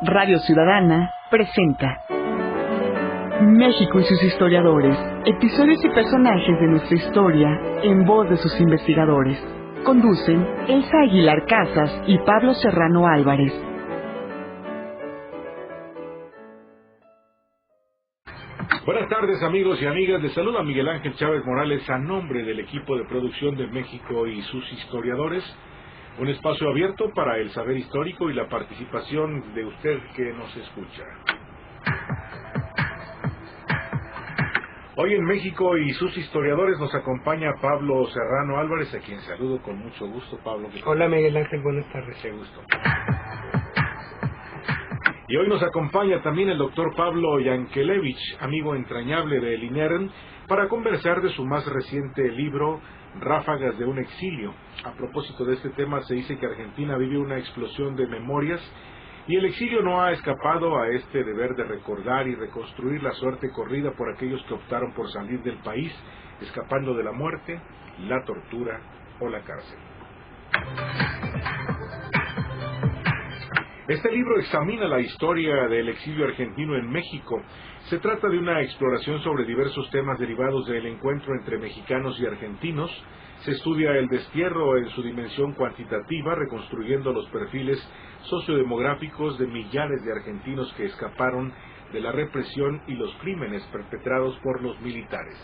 Radio Ciudadana presenta México y sus historiadores, episodios y personajes de nuestra historia en voz de sus investigadores. Conducen Elsa Aguilar Casas y Pablo Serrano Álvarez. Buenas tardes, amigos y amigas. Les saluda Miguel Ángel Chávez Morales a nombre del equipo de producción de México y sus historiadores. Un espacio abierto para el saber histórico y la participación de usted que nos escucha. Hoy en México y sus historiadores nos acompaña Pablo Serrano Álvarez, a quien saludo con mucho gusto. Pablo. Hola Miguel Ángel, buenas tardes. Qué gusto. Y hoy nos acompaña también el doctor Pablo Yankelevich, amigo entrañable del INERM, para conversar de su más reciente libro, Ráfagas de un exilio. A propósito de este tema, se dice que Argentina vive una explosión de memorias y el exilio no ha escapado a este deber de recordar y reconstruir la suerte corrida por aquellos que optaron por salir del país, escapando de la muerte, la tortura o la cárcel. Este libro examina la historia del exilio argentino en México. Se trata de una exploración sobre diversos temas derivados del encuentro entre mexicanos y argentinos. Se estudia el destierro en su dimensión cuantitativa, reconstruyendo los perfiles sociodemográficos de millares de argentinos que escaparon de la represión y los crímenes perpetrados por los militares.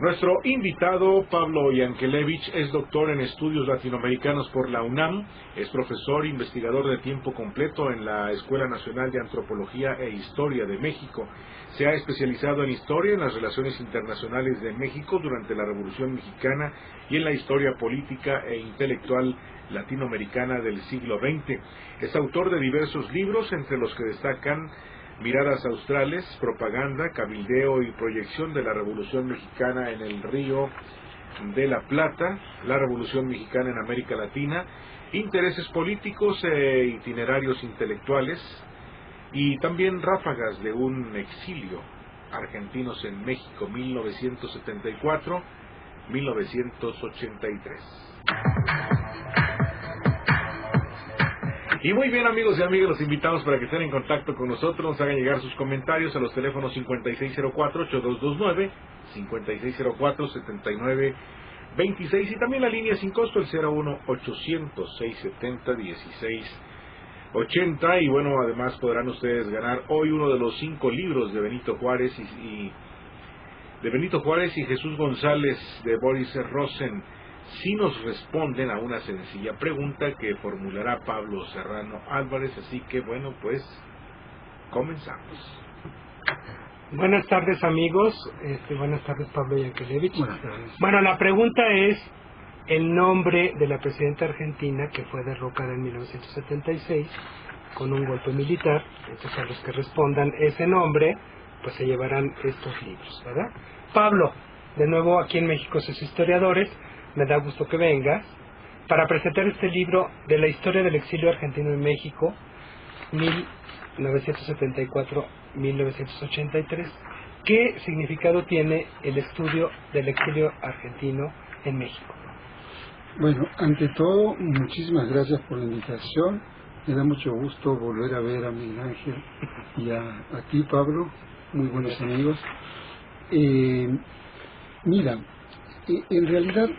Nuestro invitado, Pablo Yankelevich, es doctor en estudios latinoamericanos por la UNAM, es profesor e investigador de tiempo completo en la Escuela Nacional de Antropología e Historia de México. Se ha especializado en historia en las relaciones internacionales de México durante la Revolución Mexicana y en la historia política e intelectual latinoamericana del siglo XX. Es autor de diversos libros, entre los que destacan Miradas Australes, Propaganda, Cabildeo y Proyección de la Revolución Mexicana en el Río de la Plata, la Revolución Mexicana en América Latina, Intereses Políticos e Itinerarios Intelectuales, y también Ráfagas de un exilio, Argentinos en México, 1974-1983. Y muy bien, amigos y amigas, los invitamos para que estén en contacto con nosotros, nos hagan llegar sus comentarios a los teléfonos 5604-8229, 5604-7926 y también la línea sin costo, el 01800-670-1680. Y bueno, además podrán ustedes ganar hoy uno de los 5 libros de Benito Juárez y Jesús González de Boris Rosen, si nos responden a una sencilla pregunta que formulará Pablo Serrano Álvarez. Así que bueno, pues comenzamos. Buenas tardes amigos, buenas tardes Pablo Yankelevich. Bueno, la pregunta es el nombre de la presidenta argentina que fue derrocada en 1976 con un golpe militar. Entonces a los que respondan ese nombre, pues se llevarán estos libros, ¿verdad? Pablo, de nuevo aquí en México sus historiadores, me da gusto que vengas para presentar este libro de la historia del exilio argentino en México, 1974-1983. ¿Qué significado tiene el estudio del exilio argentino en México? Bueno, ante todo, muchísimas gracias por la invitación. Me da mucho gusto volver a ver a Miguel Ángel y a ti, Pablo, muy buenos amigos. Mira, en realidad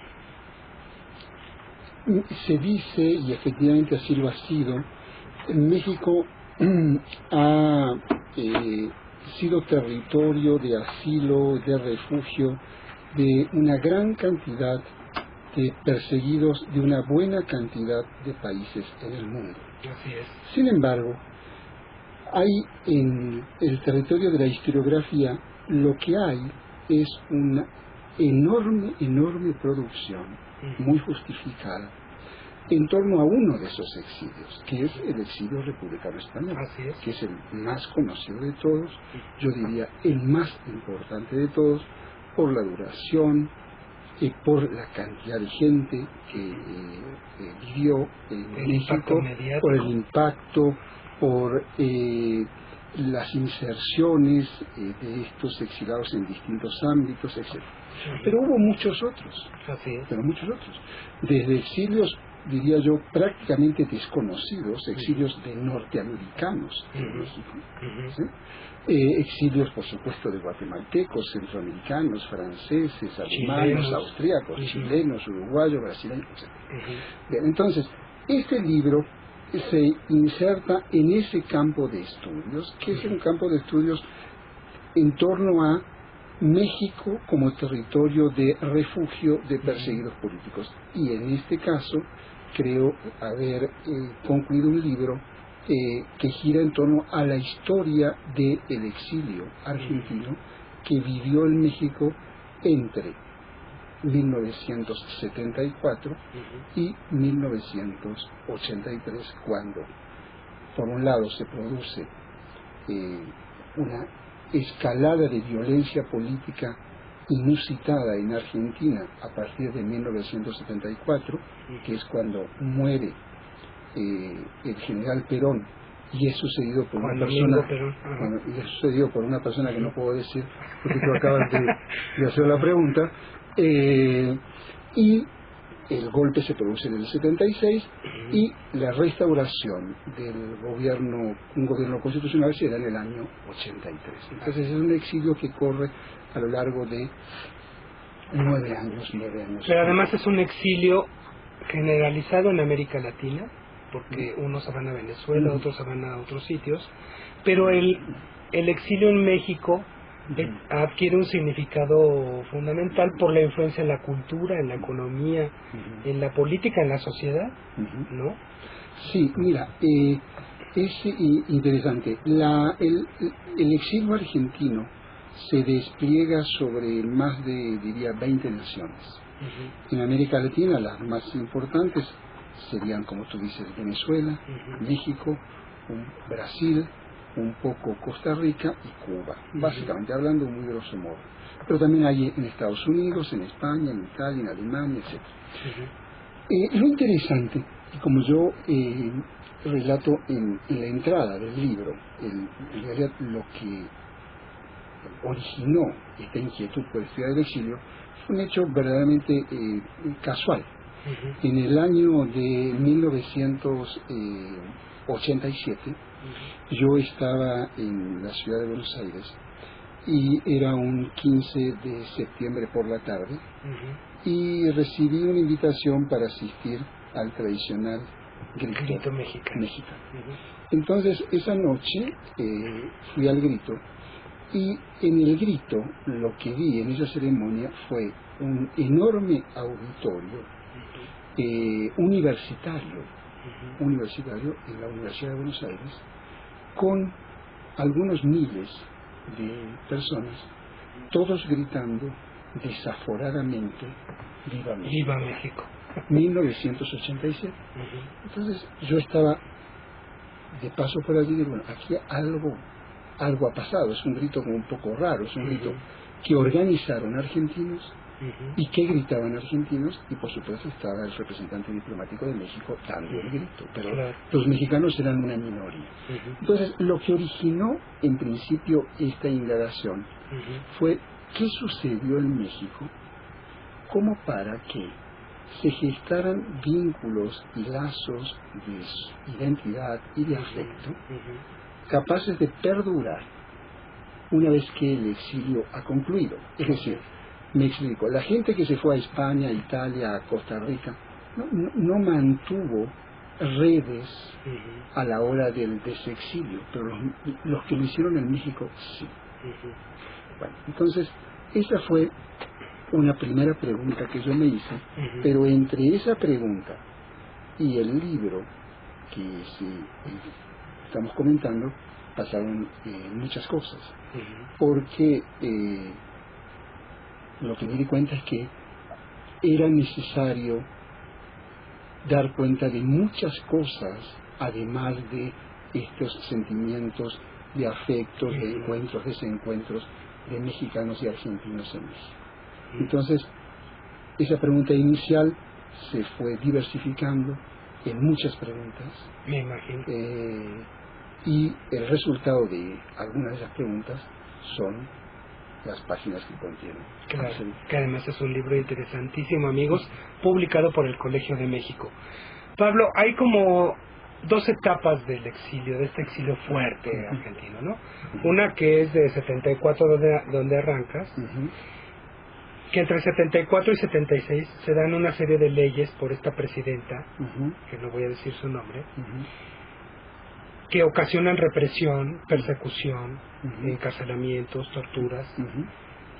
se dice, y efectivamente así lo ha sido, México ha sido territorio de asilo, de refugio de una gran cantidad de perseguidos de una buena cantidad de países en el mundo. Así es. Sin embargo, hay en el territorio de la historiografía, lo que hay es una enorme producción, muy justificada, en torno a uno de esos exilios, que es el exilio republicano español, que es el más conocido de todos, yo diría el más importante de todos, por la duración, por la cantidad de gente que vivió en México, por el impacto, por las inserciones de estos exilados en distintos ámbitos, etc. Pero hubo muchos otros, desde exilios diría yo, prácticamente desconocidos, exilios de norteamericanos en México, ¿sí? Exilios, por supuesto, de guatemaltecos, centroamericanos, franceses, alemanes, austríacos, chilenos, uruguayos, brasileños, etc. Bien, entonces, este libro se inserta en ese campo de estudios, que es un campo de estudios en torno a México como territorio de refugio de perseguidos políticos. Y en este caso creo haber concluido un libro que gira en torno a la historia del exilio argentino que vivió en México entre 1974 y 1983, cuando por un lado se produce una escalada de violencia política inusitada en Argentina a partir de 1974, que es cuando muere el general Perón, y es sucedido por una persona, que no puedo decir porque tú acabas de hacer la pregunta, y el golpe se produce en el 76 y la restauración del gobierno, un gobierno constitucional, se da en el año 83. Entonces es un exilio que corre a lo largo de 9 años. Pero además es un exilio generalizado en América Latina, porque unos se van a Venezuela, otros se van a otros sitios, pero el exilio en México adquiere un significado fundamental por la influencia en la cultura, en la economía, en la política, en la sociedad, ¿no? Sí, mira, es interesante. El exilio argentino se despliega sobre más de, diría, 20 naciones. En América Latina las más importantes serían, como tú dices, Venezuela, México, Brasil, un poco Costa Rica y Cuba, básicamente hablando muy grosso modo. Pero también hay en Estados Unidos, en España, en Italia, en Alemania, etc. Lo interesante, y como yo relato en la entrada del libro, en realidad lo que originó esta inquietud por estudiar el exilio fue un hecho verdaderamente casual. En el año de 1987, yo estaba en la ciudad de Buenos Aires y era un 15 de septiembre por la tarde y recibí una invitación para asistir al tradicional grito mexicano. Entonces esa noche fui al grito, y en el grito lo que vi en esa ceremonia fue un enorme auditorio universitario en la Universidad de Buenos Aires, con algunos miles de personas, todos gritando desaforadamente ¡Viva México! ¡Viva México! 1987. Entonces yo estaba de paso por allí y digo, bueno, aquí algo ha pasado, es un grito como un poco raro, es un grito que organizaron argentinos y que gritaban argentinos, y por supuesto estaba el representante diplomático de México dando el grito, pero los mexicanos eran una minoría. Entonces lo que originó en principio esta indagación fue qué sucedió en México como para que se gestaran vínculos y lazos de identidad y de afecto capaces de perdurar una vez que el exilio ha concluido. Es decir, me explico, la gente que se fue a España, a Italia, a Costa Rica, no mantuvo redes a la hora del desexilio, pero los que lo hicieron en México sí. Bueno, entonces esa fue una primera pregunta que yo me hice, pero entre esa pregunta y el libro que estamos comentando pasaron muchas cosas, porque lo que me di cuenta es que era necesario dar cuenta de muchas cosas, además de estos sentimientos de afectos, de encuentros, desencuentros de mexicanos y argentinos en México. Entonces, esa pregunta inicial se fue diversificando en muchas preguntas. Me imagino. Y el resultado de algunas de esas preguntas son las páginas que contienen. Claro, que además es un libro interesantísimo, amigos, publicado por el Colegio de México. Pablo, hay como dos etapas del exilio, de este exilio fuerte argentino, ¿no? Una que es de 74, donde arrancas, que entre 74 y 76 se dan una serie de leyes por esta presidenta, que no voy a decir su nombre, que ocasionan represión, persecución, encarcelamientos, torturas,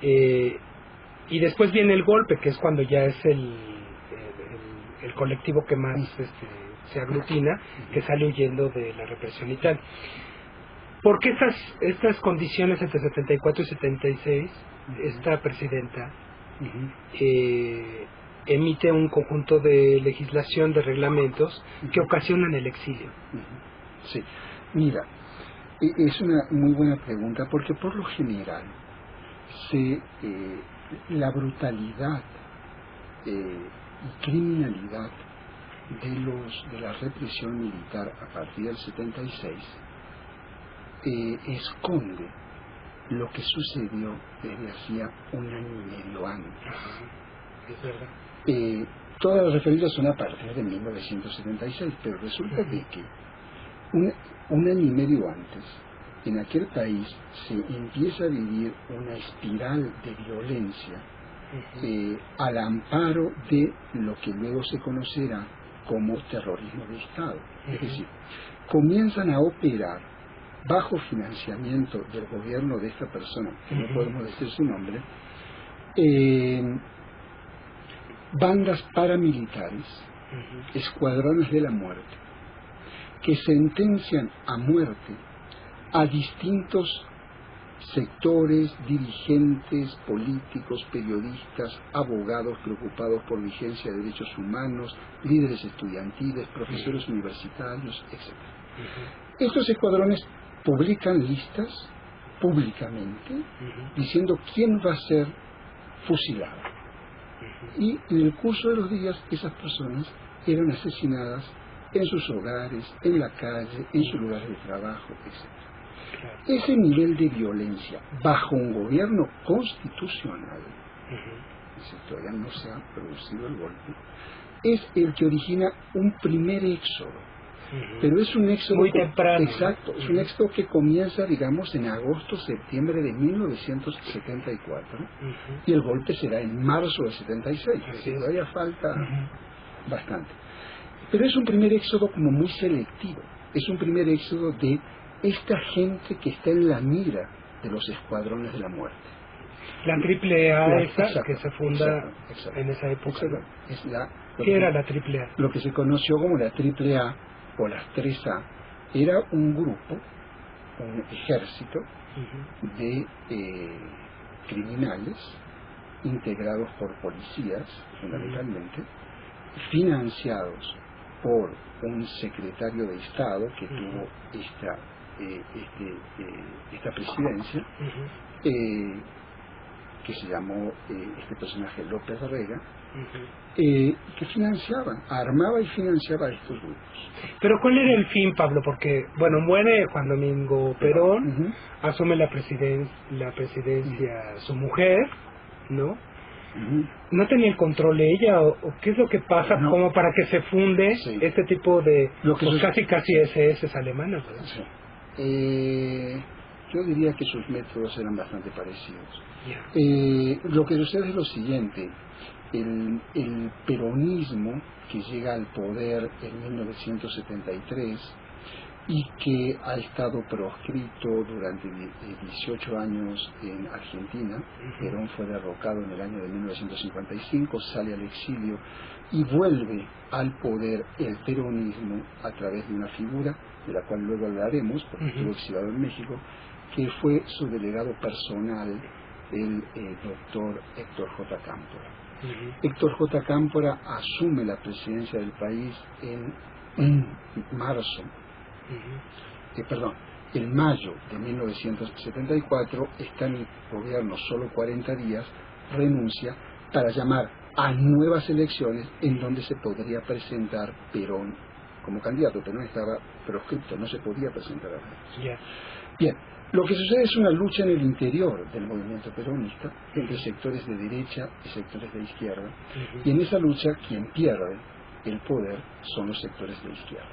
y después viene el golpe, que es cuando ya es el colectivo que más se aglutina, que sale huyendo de la represión y tal. ¿Por qué estas condiciones entre 74 y 76, esta presidenta emite un conjunto de legislación, de reglamentos que ocasionan el exilio? Sí, mira, es una muy buena pregunta, porque por lo general la brutalidad y criminalidad de la represión militar a partir del 76 esconde lo que sucedió desde hacía 1 año y medio antes. Es verdad. Todas las referencias son a partir de 1976, pero resulta de que un año y medio antes, en aquel país se empieza a vivir una espiral de violencia al amparo de lo que luego se conocerá como terrorismo de Estado. Es decir, comienzan a operar bajo financiamiento del gobierno de esta persona, que no podemos decir su nombre, bandas paramilitares, escuadrones de la muerte, que sentencian a muerte a distintos sectores, dirigentes, políticos, periodistas, abogados preocupados por vigencia de derechos humanos, líderes estudiantiles, profesores universitarios, etc. Estos escuadrones publican listas públicamente diciendo quién va a ser fusilado. Y en el curso de los días esas personas eran asesinadas en sus hogares, en la calle, en sus lugares de trabajo, etc. Ese nivel de violencia bajo un gobierno constitucional, todavía no se ha producido el golpe, es el que origina un primer éxodo. Pero es un éxodo muy temprano. Exacto, es un éxodo que comienza, digamos, en agosto, septiembre de 1974, y el golpe será en marzo de 76, así todavía falta bastante. Pero es un primer éxodo como muy selectivo, es un primer éxodo de esta gente que está en la mira de los escuadrones de la muerte. La triple A que se funda en esa época. ¿Qué era la triple A? Lo que se conoció como la triple A o las 3A era un grupo, un ejército de criminales integrados por policías, fundamentalmente, financiados por un secretario de Estado que tuvo esta presidencia, que se llamó este personaje López Rega, que armaba y financiaba a estos grupos. Pero ¿cuál era el fin, Pablo? Porque, bueno, muere Juan Domingo Perón, asume la presidencia su mujer, ¿no? ¿No tenía el control ella? ¿O qué es lo que pasa como para que se funde este tipo de casi SS alemanas, ¿verdad? Sí. Yo diría que sus métodos eran bastante parecidos. Lo que sucede es lo siguiente: el peronismo, que llega al poder en 1973 y que ha estado proscrito durante 18 años en Argentina. Perón fue derrocado en el año de 1955, sale al exilio y vuelve al poder el peronismo a través de una figura de la cual luego hablaremos, porque estuvo exilado en México, que fue su delegado personal, el doctor Héctor J. Cámpora. Héctor J. Cámpora asume la presidencia del país en mayo de 1974, está en el gobierno solo 40 días, renuncia para llamar a nuevas elecciones en donde se podría presentar Perón como candidato. Perón estaba proscripto, no se podía presentar a Perón. Bien, Lo que sucede es una lucha en el interior del movimiento peronista entre sectores de derecha y sectores de izquierda, y en esa lucha quien pierde el poder son los sectores de izquierda.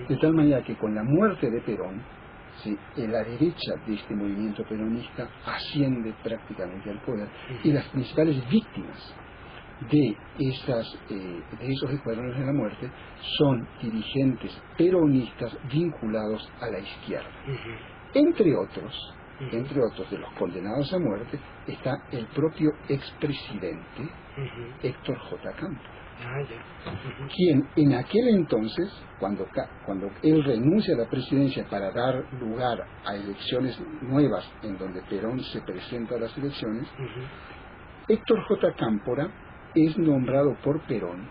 De tal manera que con la muerte de Perón, ¿sí?, la derecha de este movimiento peronista asciende prácticamente al poder, y las principales víctimas de esos escuadrones de la muerte son dirigentes peronistas vinculados a la izquierda. Entre otros de los condenados a muerte está el propio expresidente Héctor J. Cámpora, quien en aquel entonces, cuando él renuncia a la presidencia para dar lugar a elecciones nuevas en donde Perón se presenta a las elecciones, Héctor J. Cámpora es nombrado por Perón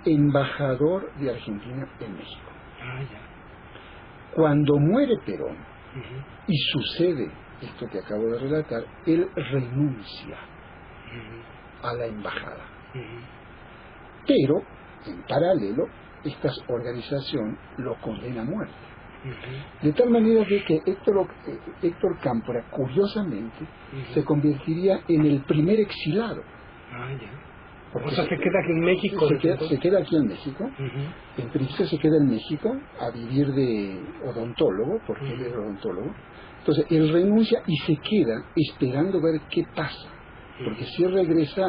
embajador de Argentina en México. Cuando muere Perón y sucede esto que acabo de relatar, él renuncia a la embajada. Pero, en paralelo, esta organización lo condena a muerte. De tal manera de que Héctor Cámpora, curiosamente, se convertiría en el primer exilado. O sea, se queda aquí en México. Se queda aquí en México. En principio se queda en México a vivir de odontólogo, porque él es odontólogo. Entonces él renuncia y se queda esperando ver qué pasa, porque si él regresa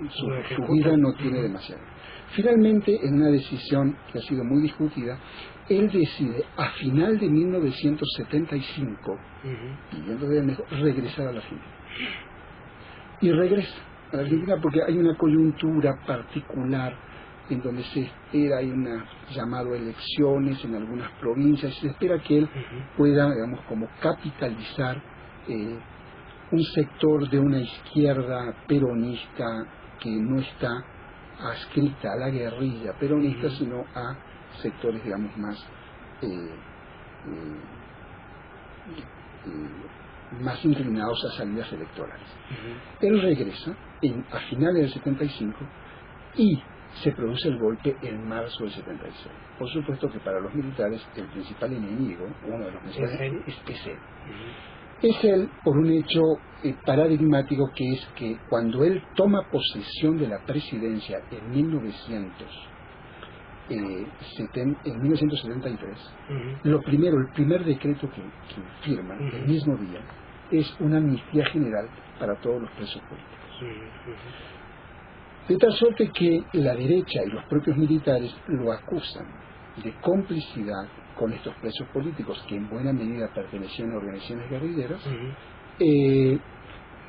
su vida no tiene demasiado. Finalmente, en una decisión que ha sido muy discutida, él decide a final de 1975, pidiendo de México, regresar a la Argentina. Y regresa a la Argentina porque hay una coyuntura particular en donde se espera, hay una llamado elecciones en algunas provincias, se espera que él pueda, digamos, como capitalizar un sector de una izquierda peronista que no está adscrita a la guerrilla peronista, sino a sectores, digamos, más inclinados a salidas electorales. Él regresa a finales del 75 y se produce el golpe en marzo del 76. Por supuesto que para los militares el principal enemigo, uno de los principales, es él. Es él por un hecho paradigmático, que es que cuando él toma posesión de la presidencia en 1973, lo primero, el primer decreto que firma el mismo día es una amnistía general para todos los presos políticos. De tal suerte que la derecha y los propios militares lo acusan de complicidad con estos presos políticos, que en buena medida pertenecían a organizaciones guerrilleras,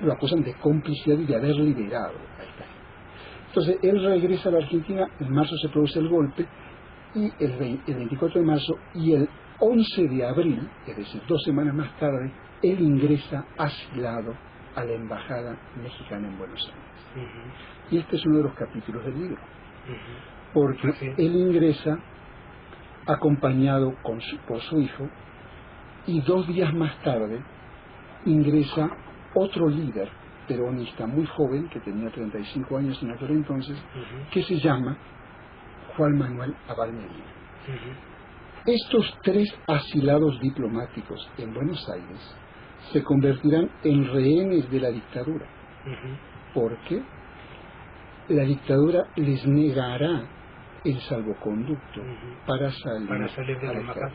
lo acusan de complicidad y de haber liberado a esta gente. Entonces él regresa a la Argentina, en marzo se produce el golpe, y el 24 de marzo y el 11 de abril, es decir, 2 semanas más tarde, él ingresa asilado a la embajada mexicana en Buenos Aires. Y este es uno de los capítulos del libro, porque él ingresa acompañado por su hijo, y 2 días más tarde ingresa otro líder peronista muy joven, que tenía 35 años en aquel entonces, que se llama Juan Manuel Abal Medina. Estos 3 asilados diplomáticos en Buenos Aires se convertirán en rehenes de la dictadura, porque la dictadura les negará el salvoconducto para salir de la embajada.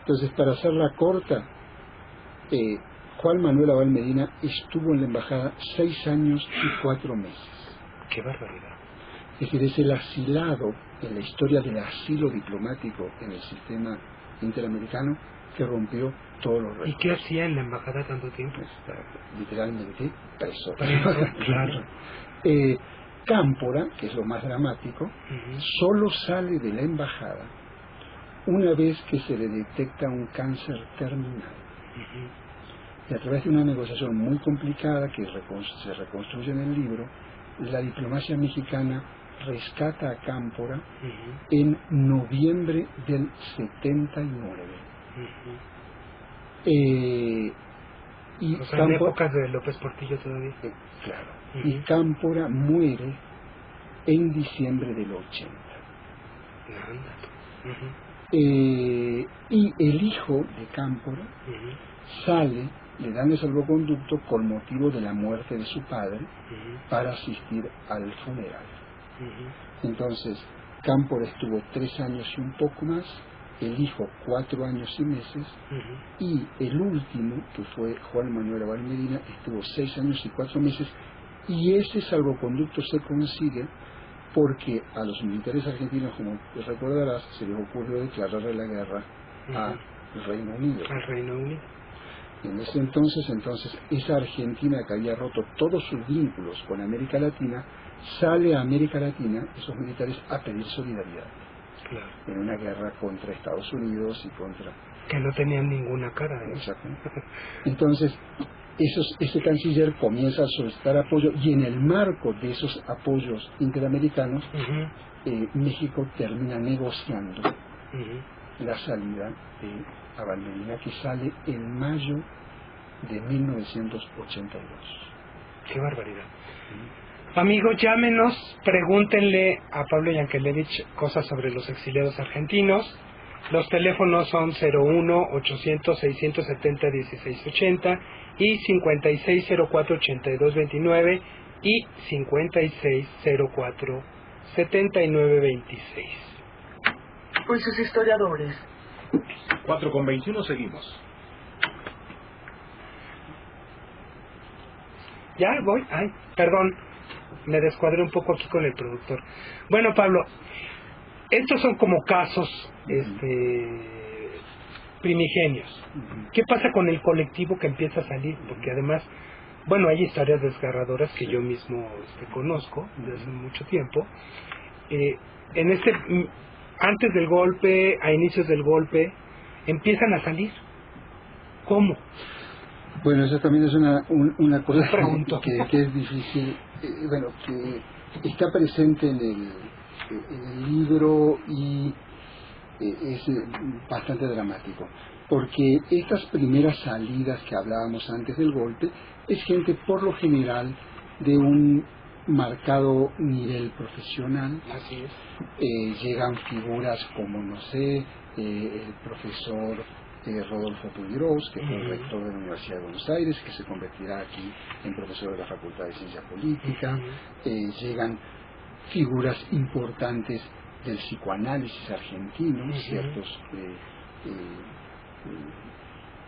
Entonces, para hacerla corta, Juan Manuel Abal Medina estuvo en la embajada 6 años y 4 meses. ¡Qué barbaridad! Es decir, es el asilado en la historia del asilo diplomático en el sistema interamericano que rompió todos los récords. ¿Y qué hacía en la embajada tanto tiempo? Está literalmente preso. Claro. Cámpora, que es lo más dramático, solo sale de la embajada una vez que se le detecta un cáncer terminal. Y a través de una negociación muy complicada que se reconstruye en el libro, la diplomacia mexicana rescata a Cámpora en noviembre del 79. O sea, en épocas de López Portillo todavía. Claro. Y Cámpora muere en diciembre del 80. Y el hijo de Cámpora sale, le dan el salvoconducto con motivo de la muerte de su padre para asistir al funeral. Entonces, Cámpora estuvo 3 años y un poco más, el hijo 4 años y meses, y el último, que fue Juan Manuel Abal Medina, estuvo 6 años y 4 meses, y ese salvoconducto se consigue porque a los militares argentinos, como te recordarás, se les ocurrió declararle la guerra al Reino Unido. Al Reino Unido. En ese entonces, esa Argentina que había roto todos sus vínculos con América Latina, sale a América Latina, esos militares, a pedir solidaridad. Claro. En una guerra contra Estados Unidos y contra... Que no tenían ninguna cara. Exacto. Entonces, ese canciller comienza a solicitar apoyo, y en el marco de esos apoyos interamericanos, México termina negociando la salida de Abal Medina, que sale en mayo de 1982. ¡Qué barbaridad! Amigos, llámenos, pregúntenle a Pablo Yankelevich cosas sobre los exiliados argentinos. Los teléfonos son 01-800-670-1680 y 5604-8229 y 5604-7926. Con sus historiadores. 4:21 seguimos. ¿Ya voy? Ay, perdón, me descuadré un poco aquí con el productor. Bueno, Pablo, estos son como casos primigenios. ¿Qué pasa con el colectivo que empieza a salir? Porque además, bueno, hay historias desgarradoras que yo mismo conozco desde hace mucho tiempo. Antes del golpe, a inicios del golpe, empiezan a salir. ¿Cómo? Bueno, eso también es una cosa que es difícil, que está presente en el libro, y es bastante dramático, porque estas primeras salidas que hablábamos antes del golpe es gente por lo general de un marcado nivel profesional. Así es. Llegan figuras como, no sé, el profesor Rodolfo Puigros, que fue el rector de la Universidad de Buenos Aires, que se convertirá aquí en profesor de la Facultad de Ciencia Política. Llegan figuras importantes del psicoanálisis argentino, ciertos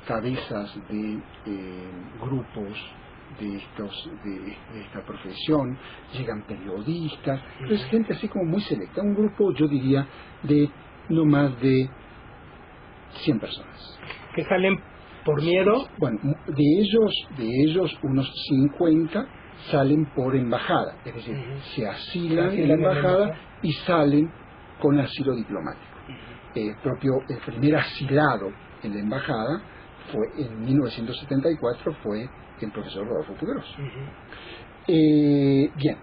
cabezas de grupos de esta profesión, llegan periodistas, es gente así como muy selecta, un grupo, yo diría, de no más de 100 personas. ¿Que salen por miedo? Bueno, de ellos unos 50 salen por embajada, es decir, se asilan en la embajada y salen con asilo diplomático. El primer asilado en la embajada fue en 1974, fue el profesor Rodolfo Puigros. Bien,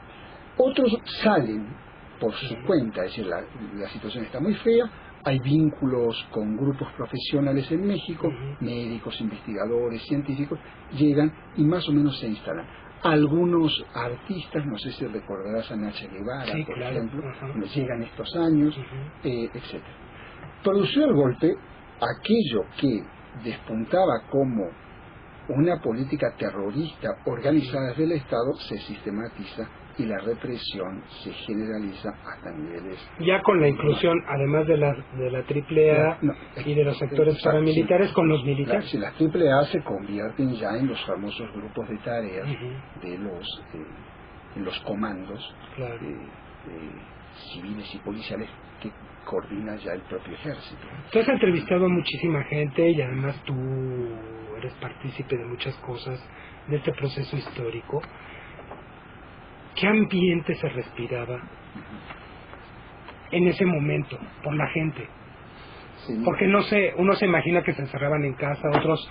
otros salen por su cuenta, es decir, la situación está muy fea, hay vínculos con grupos profesionales en México, médicos, investigadores, científicos, llegan y más o menos se instalan. Algunos artistas, no sé si recordarás a Nacha Guevara, por ejemplo, llegan estos años, etc. Producido el golpe, aquello que despuntaba como una política terrorista organizada desde el Estado se sistematiza y la represión se generaliza hasta niveles... Ya con la inclusión, además de la AAA y de los sectores paramilitares, con los militares. Si las AAA se convierten ya en los famosos grupos de tareas de los comandos civiles y policiales que coordina ya el propio ejército. Tú has entrevistado a muchísima gente y además tú eres partícipe de muchas cosas de este proceso histórico. ¿Qué ambiente se respiraba en ese momento por la gente? Sí. Porque no sé, uno se imagina que se encerraban en casa, otros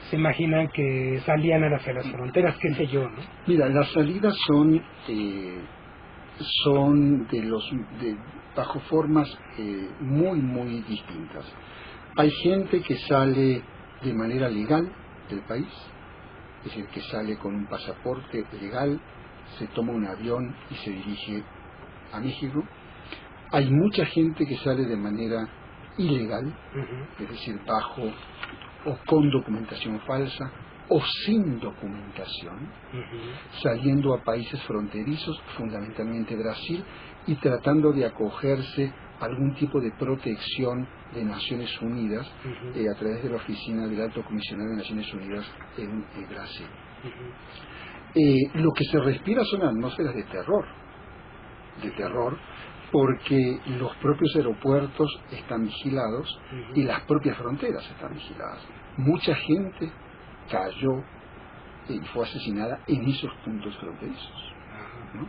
se imaginan que salían hacia las fronteras, qué sé yo, ¿no? Mira, las salidas son bajo formas muy, muy distintas. Hay gente que sale de manera legal del país, es decir, que sale con un pasaporte legal, se toma un avión y se dirige a México. Hay mucha gente que sale de manera ilegal, es decir, bajo o con documentación falsa o sin documentación, saliendo a países fronterizos, fundamentalmente Brasil, y tratando de acogerse a algún tipo de protección de Naciones Unidas a través de la oficina del Alto Comisionado de Naciones Unidas en Brasil. Lo que se respira son atmósferas de terror, porque los propios aeropuertos están vigilados y las propias fronteras están vigiladas. Mucha gente cayó y fue asesinada en esos puntos fronterizos, ¿no?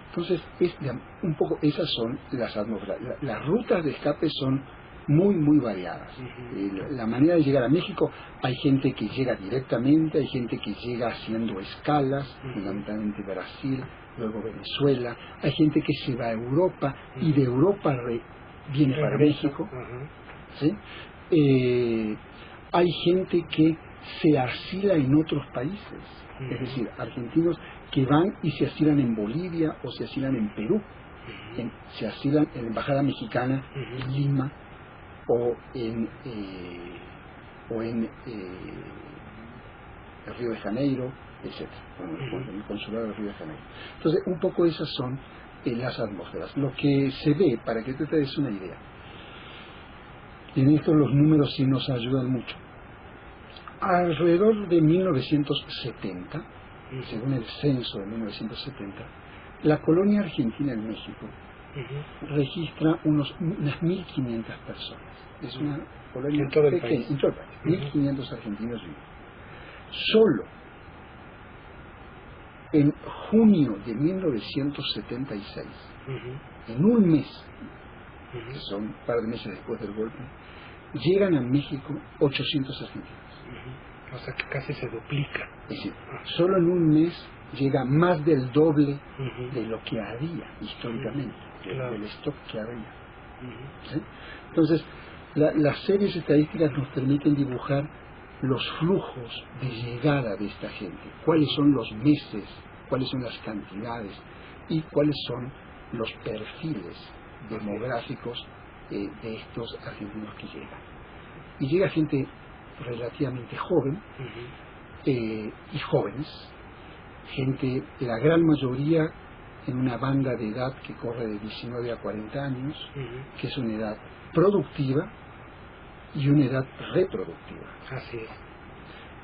Entonces, un poco esas son las atmósferas. Las rutas de escape son muy variadas. La manera de llegar a México, hay gente que llega directamente, hay gente que llega haciendo escalas, fundamentalmente Brasil, luego Venezuela, hay gente que se va a Europa y de Europa viene para México, ¿sí? Hay gente que se asila en otros países, es decir, argentinos que van y se asilan en Bolivia o se asilan en Perú, se asilan en la embajada mexicana en Lima o en el Río de Janeiro, etc. En el consulado del Río de Janeiro. Entonces, un poco esas son las atmósferas. Lo que se ve, para que te des una idea, y en esto los números sí nos ayudan mucho. Alrededor de 1970, según el censo de 1970, la colonia argentina en México registra unas 1.500 personas. Es una colonia pequeña, en todo el país. 1.500 argentinos viven. Solo en junio de 1976, en un mes, que son un par de meses después del golpe, llegan a México 800 argentinos. O sea que casi se duplica. Es decir, solo en un mes llega más del doble de lo que había históricamente, del stock que había. ¿Sí? Entonces, las series estadísticas nos permiten dibujar los flujos de llegada de esta gente, cuáles son los meses, cuáles son las cantidades y cuáles son los perfiles demográficos de estos argentinos que llegan. Y llega gente relativamente joven y jóvenes, gente, la gran mayoría en una banda de edad que corre de 19 a 40 años, que es una edad productiva y una edad reproductiva. Así es.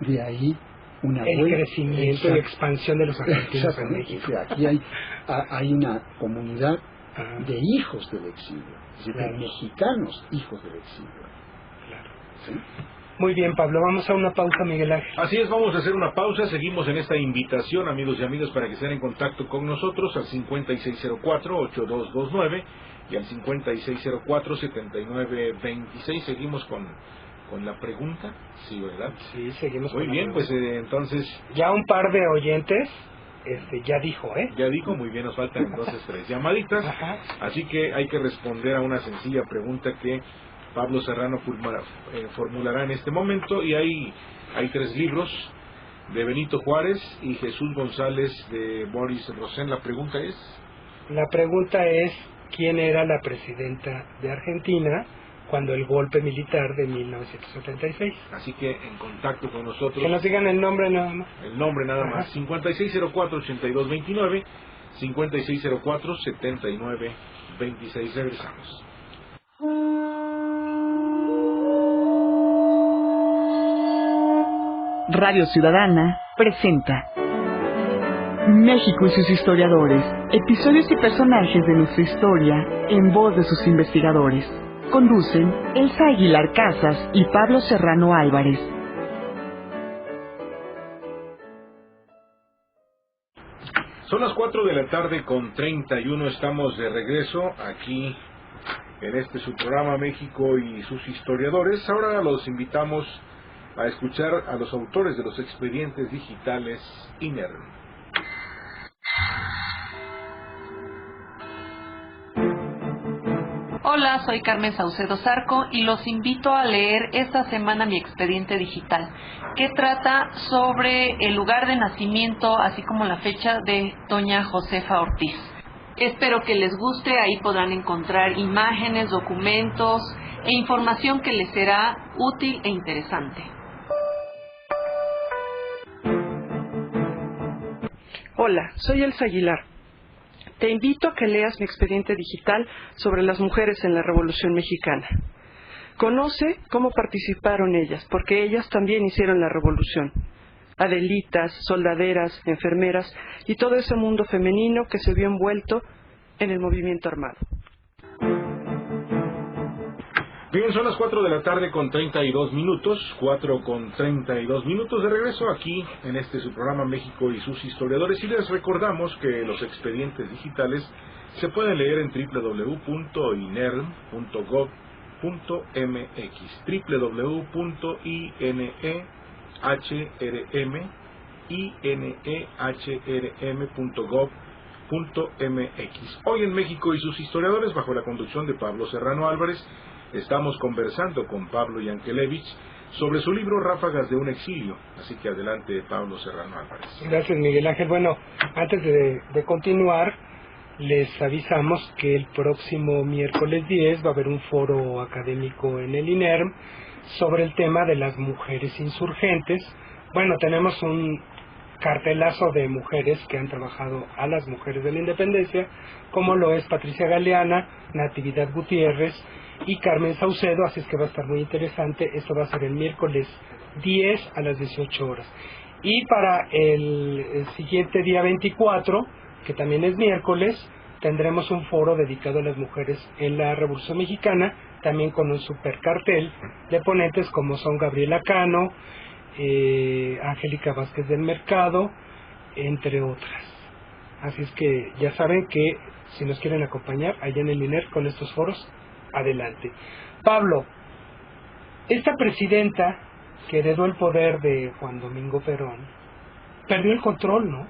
De ahí el crecimiento y expansión de los argentinos en México. O sea, aquí hay una comunidad de hijos del exilio, es decir, de mexicanos hijos del exilio. Claro. ¿Sí? Muy bien, Pablo, vamos a una pausa, Miguel Ángel. Así es, vamos a hacer una pausa, seguimos en esta invitación, amigos y amigas, para que estén en contacto con nosotros al 5604-8229 y al 5604-7926. Seguimos con la pregunta, sí, ¿verdad? Sí, seguimos muy con bien, pues entonces... Ya un par de oyentes ya dijo, Ya dijo, muy bien, nos faltan entonces 3 llamaditas, así que hay que responder a una sencilla pregunta que Pablo Serrano formulará en este momento, y hay 3 libros de Benito Juárez y Jesús González de Boris Rosén. La pregunta es, ¿quién era la presidenta de Argentina cuando el golpe militar de 1976? Así que en contacto con nosotros. Que nos digan el nombre nada más. El nombre nada más. 5604-8229, 5604-7926. Regresamos. Radio Ciudadana presenta México y sus historiadores, episodios y personajes de nuestra historia en voz de sus investigadores. Conducen Elsa Aguilar Casas y Pablo Serrano Álvarez. Son las 4 de la tarde con 31, estamos de regreso aquí en su programa México y sus historiadores. Ahora los invitamos a escuchar a los autores de los expedientes digitales INERM. Hola, soy Carmen Saucedo Zarco y los invito a leer esta semana mi expediente digital, que trata sobre el lugar de nacimiento, así como la fecha de doña Josefa Ortiz. Espero que les guste, ahí podrán encontrar imágenes, documentos, e información que les será útil e interesante. Hola, soy Elsa Aguilar. Te invito a que leas mi expediente digital sobre las mujeres en la Revolución Mexicana. Conoce cómo participaron ellas, porque ellas también hicieron la revolución. Adelitas, soldaderas, enfermeras y todo ese mundo femenino que se vio envuelto en el movimiento armado. Bien, son las 4 de la tarde con 32 minutos, 4 con 32 minutos de regreso aquí en su programa México y sus historiadores, y les recordamos que los expedientes digitales se pueden leer en www.inerm.gov.mx, www.inerhm.gov.mx. Hoy en México y sus historiadores, bajo la conducción de Pablo Serrano Álvarez, estamos conversando con Pablo Yankelevich sobre su libro Ráfagas de un exilio. Así que adelante, Pablo Serrano Álvarez. Gracias, Miguel Ángel. Bueno, antes de continuar, les avisamos que el próximo miércoles 10 va a haber un foro académico en el INERM sobre el tema de las mujeres insurgentes. Bueno, tenemos un cartelazo de mujeres que han trabajado a las mujeres de la independencia, como lo es Patricia Galeana, Natividad Gutiérrez y Carmen Saucedo, así es que va a estar muy interesante. Esto va a ser el miércoles 10 a las 18 horas. Y para el siguiente día 24, que también es miércoles, tendremos un foro dedicado a las mujeres en la Revolución Mexicana, también con un super cartel de ponentes como son Gabriela Cano, Angélica Vázquez del Mercado, entre otras. Así es que ya saben que si nos quieren acompañar allá en el INER con estos foros, adelante. Pablo, esta presidenta que heredó el poder de Juan Domingo Perón, perdió el control, ¿no?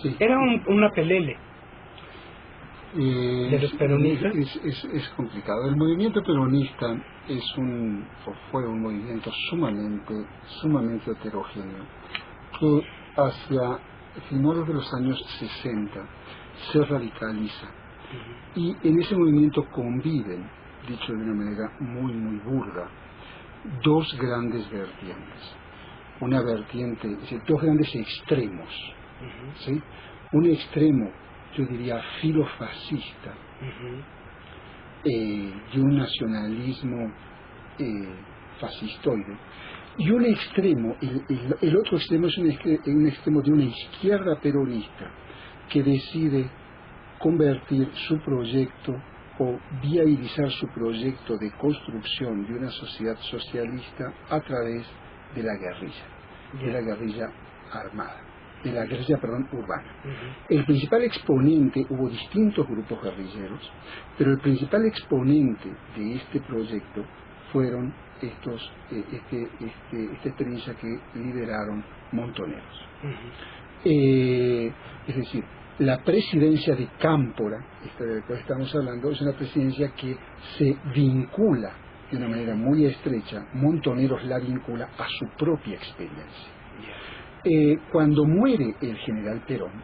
Sí. Era una pelele de los peronistas. Es complicado. El movimiento peronista fue un movimiento sumamente heterogéneo, que hacia finales de los años 60 se radicaliza. Y en ese movimiento conviven, dicho de una manera muy burda, dos grandes vertientes. Una vertiente, es decir, dos grandes extremos. ¿Sí? Un extremo, yo diría, filofascista, y un nacionalismo fascistoide. Y un extremo, el otro extremo es un extremo de una izquierda peronista que decide convertir su proyecto o viabilizar su proyecto de construcción de una sociedad socialista a través de la guerrilla armada, urbana. El principal exponente, hubo distintos grupos guerrilleros, pero el principal exponente de este proyecto fueron esta experiencia que lideraron montoneros. Es decir, la presidencia de Cámpora, esta de la cual estamos hablando, es una presidencia que se vincula de una manera muy estrecha, Montoneros la vincula a su propia experiencia. Cuando muere el general Perón,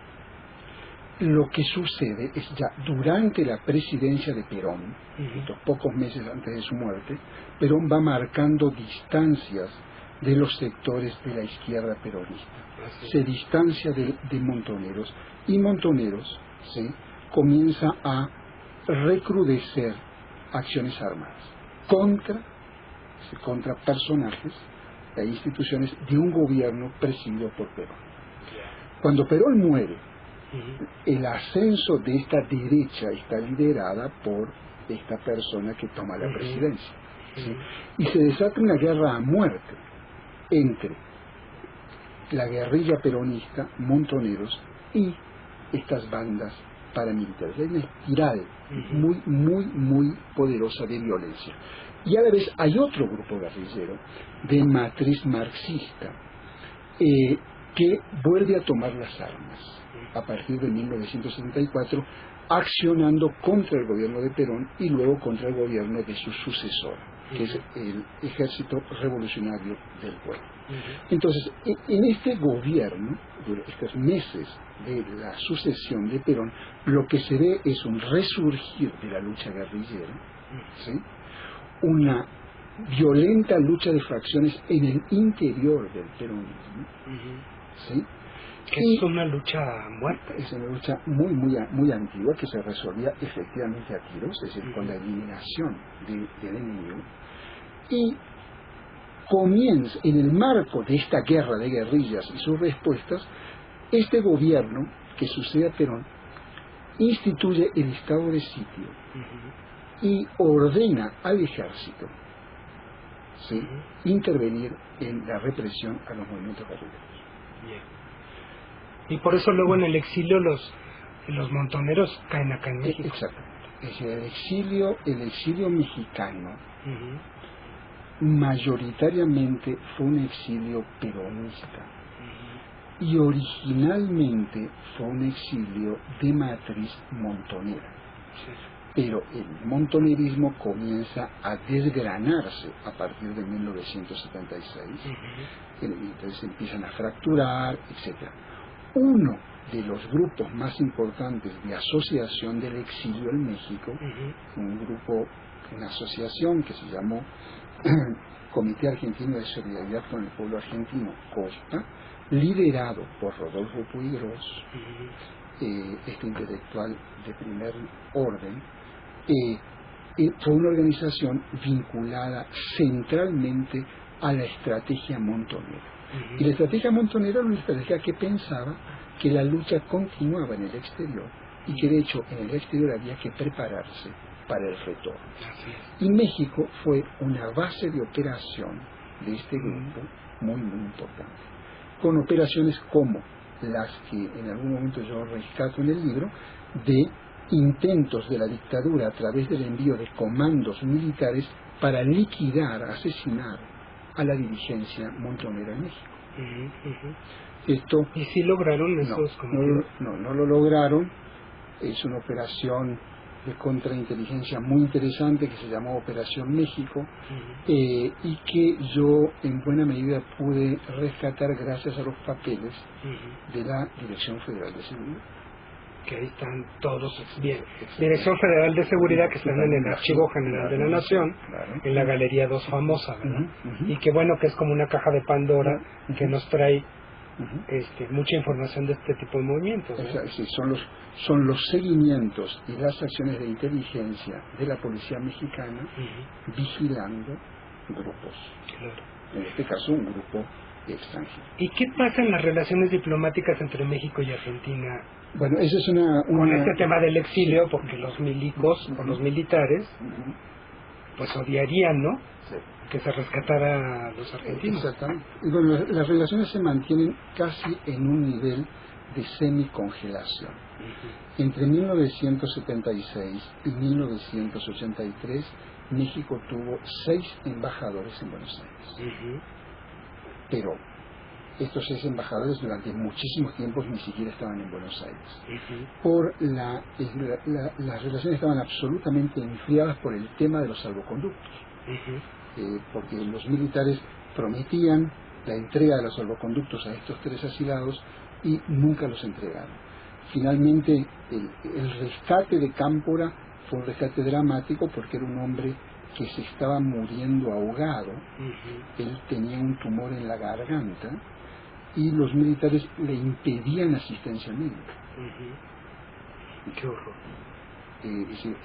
lo que sucede es ya durante la presidencia de Perón, estos pocos meses antes de su muerte, Perón va marcando distancias de los sectores de la izquierda peronista. Se distancia de Montoneros, y Montoneros, ¿sí?, comienza a recrudecer acciones armadas contra personajes e instituciones de un gobierno presidido por Perón. Cuando Perón muere, el ascenso de esta derecha está liderada por esta persona que toma la presidencia, ¿sí? Y se desata una guerra a muerte entre la guerrilla peronista, Montoneros, y estas bandas paramilitares. Hay una espiral muy poderosa de violencia. Y a la vez hay otro grupo guerrillero de matriz marxista que vuelve a tomar las armas a partir de 1974, accionando contra el gobierno de Perón y luego contra el gobierno de su sucesor, que es el Ejército Revolucionario del Pueblo. Entonces, en este gobierno, durante estos meses de la sucesión de Perón, lo que se ve es un resurgir de la lucha guerrillera, ¿sí?, una violenta lucha de fracciones en el interior del peronismo, ¿sí? Que es una lucha muerta. Es una lucha muy antigua que se resolvía efectivamente a tiros, es decir, con la eliminación del enemigo. Y comienza, en el marco de esta guerra de guerrillas y sus respuestas, este gobierno que sucede a Perón instituye el estado de sitio y ordena al ejército, ¿sí?, intervenir en la represión a los movimientos guerrilleros. Bien. Y por eso luego en el exilio los montoneros caen acá en México. Exactamente. Es decir, el exilio mexicano mayoritariamente fue un exilio peronista y originalmente fue un exilio de matriz montonera. Pero el montonerismo comienza a desgranarse a partir de 1976, y entonces empiezan a fracturar, etcétera. Uno de los grupos más importantes de asociación del exilio en México, una asociación que se llamó Comité Argentino de Solidaridad con el Pueblo Argentino, COSPA, liderado por Rodolfo Puigros, este intelectual de primer orden, fue una organización vinculada centralmente a la estrategia montonera. Y la estrategia montonera era una estrategia que pensaba que la lucha continuaba en el exterior y que de hecho en el exterior había que prepararse para el retorno. Y México fue una base de operación de este grupo muy importante, con operaciones como las que en algún momento yo rescato en el libro, de intentos de la dictadura a través del envío de comandos militares para liquidar, asesinar a la dirigencia montonera en México. Esto, ¿y si lograron esos comandos? No lo lograron. Es una operación de contrainteligencia muy interesante que se llamó Operación México, y que yo en buena medida pude rescatar gracias a los papeles de la Dirección Federal de Seguridad. Que ahí están todos bien. Dirección Federal de Seguridad, que están en el Archivo General de la Nación, en la Galería 2 famosa, ¿verdad? Y que bueno, que es como una caja de Pandora que nos trae mucha información de este tipo de movimientos, ¿no? Sí, son los seguimientos y las acciones de inteligencia de la policía mexicana vigilando grupos. Claro. En este caso, un grupo extranjero. ¿Y qué pasa en las relaciones diplomáticas entre México y Argentina? Bueno, esa es una... Con este tema del exilio, porque los milicos o los militares pues odiarían, ¿no? Sí. Que se rescatara a los argentinos. Exactamente. Y bueno, las relaciones se mantienen casi en un nivel de semicongelación. Entre 1976 y 1983, México tuvo 6 embajadores en Buenos Aires. Pero estos 6 embajadores durante muchísimos tiempos ni siquiera estaban en Buenos Aires. Las relaciones estaban absolutamente enfriadas por el tema de los salvoconductos. Porque los militares prometían la entrega de los salvoconductos a estos 3 asilados y nunca los entregaron. Finalmente, el rescate de Cámpora fue un rescate dramático porque era un hombre que se estaba muriendo ahogado. Él tenía un tumor en la garganta y los militares le impedían asistencia médica. ¡Qué horror! Es decir,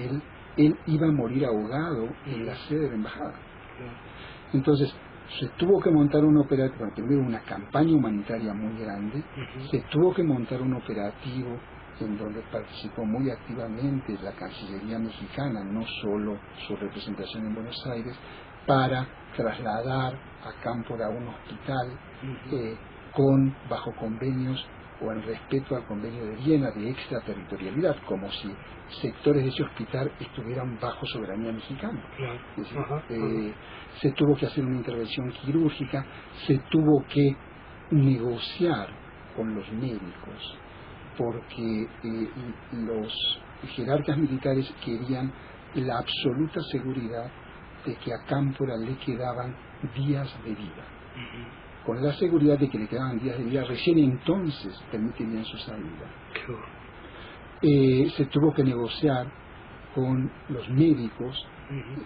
él iba a morir ahogado en la sede de la embajada. Entonces se tuvo que montar un operativo, bueno, primero una campaña humanitaria muy grande, se tuvo que montar un operativo en donde participó muy activamente la Cancillería mexicana, no solo su representación en Buenos Aires, para trasladar a Cámpora a un hospital bajo convenios o en respeto al convenio de Viena de extraterritorialidad, como si sectores de ese hospital estuvieran bajo soberanía mexicana. Es decir, se tuvo que hacer una intervención quirúrgica, se tuvo que negociar con los médicos, porque los jerarcas militares querían la absoluta seguridad de que a Cámpora le quedaban días de vida. Con la seguridad de que le quedaban días de vida, recién entonces permitirían su salida. Se tuvo que negociar con los médicos,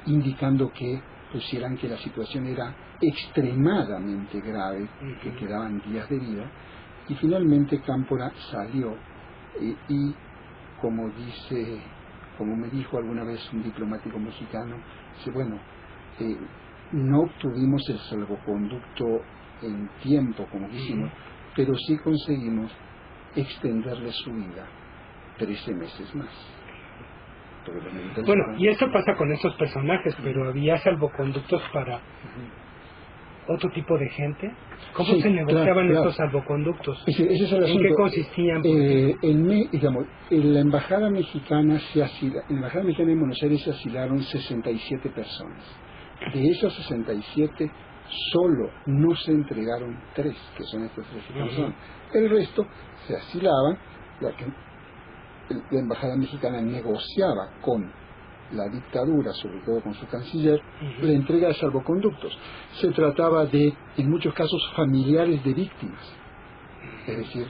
indicando que pusieran que la situación era extremadamente grave, que quedaban días de vida, y finalmente Cámpora salió y como me dijo alguna vez un diplomático mexicano, dice, bueno, no obtuvimos el salvoconducto en tiempo como quisimos, pero sí conseguimos extenderle su vida 13 meses más. Bueno, y esto pasa con estos personajes, pero había salvoconductos para otro tipo de gente. ¿Cómo se negociaban estos salvoconductos? Ese es el asunto. ¿En qué consistían? En la embajada mexicana en Buenos Aires se asilaron 67 personas. De esas 67, solo no se entregaron 3, que son estas 3 personas. El resto se asilaban. La embajada mexicana negociaba con la dictadura, sobre todo con su canciller, la entrega de salvoconductos. Se trataba de, en muchos casos, familiares de víctimas, es decir,